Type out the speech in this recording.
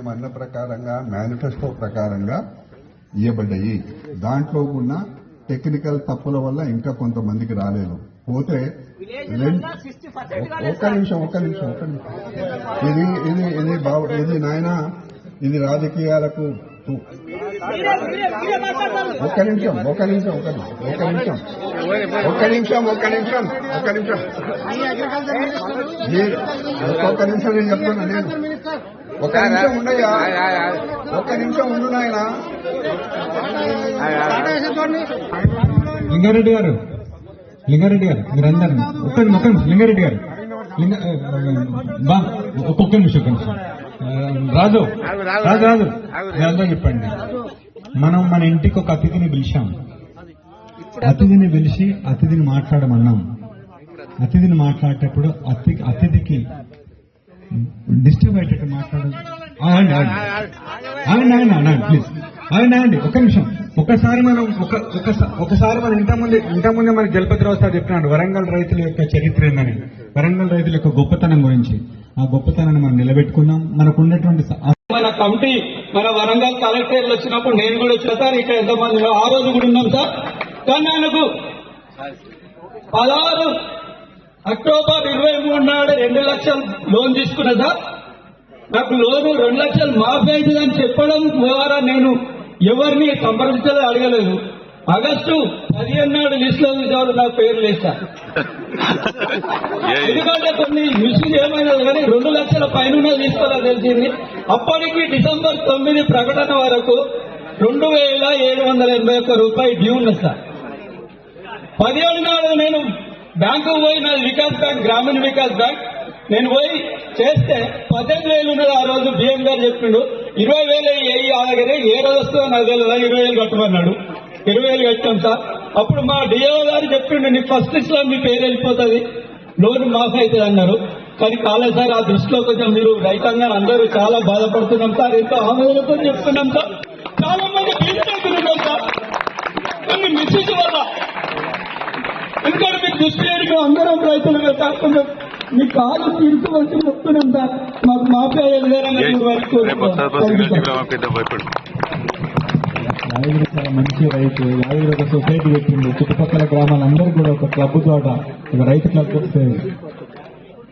అన్న ప్రకారంగా మేనిఫెస్టో ప్రకారంగా ఇవ్వబడ్డాయి. దాంట్లో ఉన్న టెక్నికల్ తప్పుల వల్ల ఇంకా కొంతమందికి రాలేదు. పోతే ఒక్క నిమిషం ఇది నాయన ఇది రాజకీయాలకు ఒక్క నిమిషం నేను చెప్తున్నా. నేను ఒక్క నిమిషం ఉండయా, ఒక్క నిమిషం ఉండు నాయన. లింగారెడ్డి గారు మీరందరూ ఒక్క నిమిషం. లింగారెడ్డి గారు ఒక్క నిమిషం. రాజు మీరందరూ చెప్పండి. మనం మన ఇంటికి ఒక అతిథిని పిలిచాం. అతిథిని పిలిచి అతిథిని మాట్లాడమన్నాం. అతిథిని మాట్లాడేటప్పుడు అతిథికి డిస్టర్బ్ అయ్యేటట్టు మాట్లాడదు. ప్లీజ్ ఆగండి ఒక్క నిమిషం. ఒకసారి మనం ఇంతకుముందే మన జలపతిరావు సార్ చెప్పినాడు వరంగల్ రైతుల యొక్క చరిత్ర ఏందని, వరంగల్ రైతుల యొక్క గొప్పతనం గురించి. ఆ గొప్పతనాన్ని మనం నిలబెట్టుకున్నాం. మనకు ఉన్నటువంటి మన కమిటీ మన వరంగల్ కలెక్టరేట్ వచ్చినప్పుడు నేను కూడా వచ్చిన సార్. ఇక్కడ ఎంతమంది ఆ రోజు కూడా ఉన్నాం సార్. కానీ ఆయనకు 16 అక్టోబర్ 23 నాడు 2 లక్షలు లోన్ తీసుకున్నా సార్. నాకు లోను 2 లక్షలు మాఫీ అవుతుందని చెప్పడం ద్వారా నేను ఎవరిని సంప్రదించాలో అడగలేదు. ఆగస్టు 15 నాడు లిస్టులో చూసేవారు నాకు పేరు లేదు సార్. ఎందుకంటే కొన్ని మిషన్ ఏమైనా కానీ 2 లక్షల పైన తీసుకోవాలో తెలిసింది. అప్పటికి డిసెంబర్ 9 ప్రకటన వరకు 2781 రూపాయలు డ్యూ ఉన్నది సార్. 17 నాడు నేను బ్యాంకు పోయి నాది వికాస్ బ్యాంక్, గ్రామీణ వికాస్ బ్యాంక్. నేను పోయి చేస్తే 18,000 ఉన్నది. ఆ రోజు బిఎం గారు చెప్పిండు 20,000 ఆ దగ్గర ఏ రోజు వస్తుందో నాకు తెలియదు, 20,000 కట్టమన్నాడు. 20,000 కట్టాం సార్. అప్పుడు మా డిఓ గారు చెప్పిండు నీ ఫస్ట్ లిస్ట్ లో మీ పేరు వెళ్ళిపోతుంది, లోన్ మాఫీ అవుతుంది అన్నారు. కానీ కాలేదు సార్. ఆ దృష్టిలో కొంచెం మీరు రైతాంగా అందరూ చాలా బాధపడుతున్నాం సార్. ఎంతో ఆందోళనతో చెప్తున్నాం సార్. చాలా మంది బీజేపీలున్నాం సార్. కొన్ని మిస్యూజ్ వల్ల ఎందుకంటే మీకు దృష్టి లేని అందరం రైతులుగా కాకుండా మీ కాలు తీర్చుకోవాల్సి చెప్తున్నాం సార్. మాకు మాఫీ యాదగిరి చాలా మంచి రైతు. యాదగిరి ఒక సొసైటీ పెట్టింది. చుట్టుపక్కల గ్రామాలందరూ కూడా ఒక క్లబ్ ద్వారా ఒక రైతు క్లబ్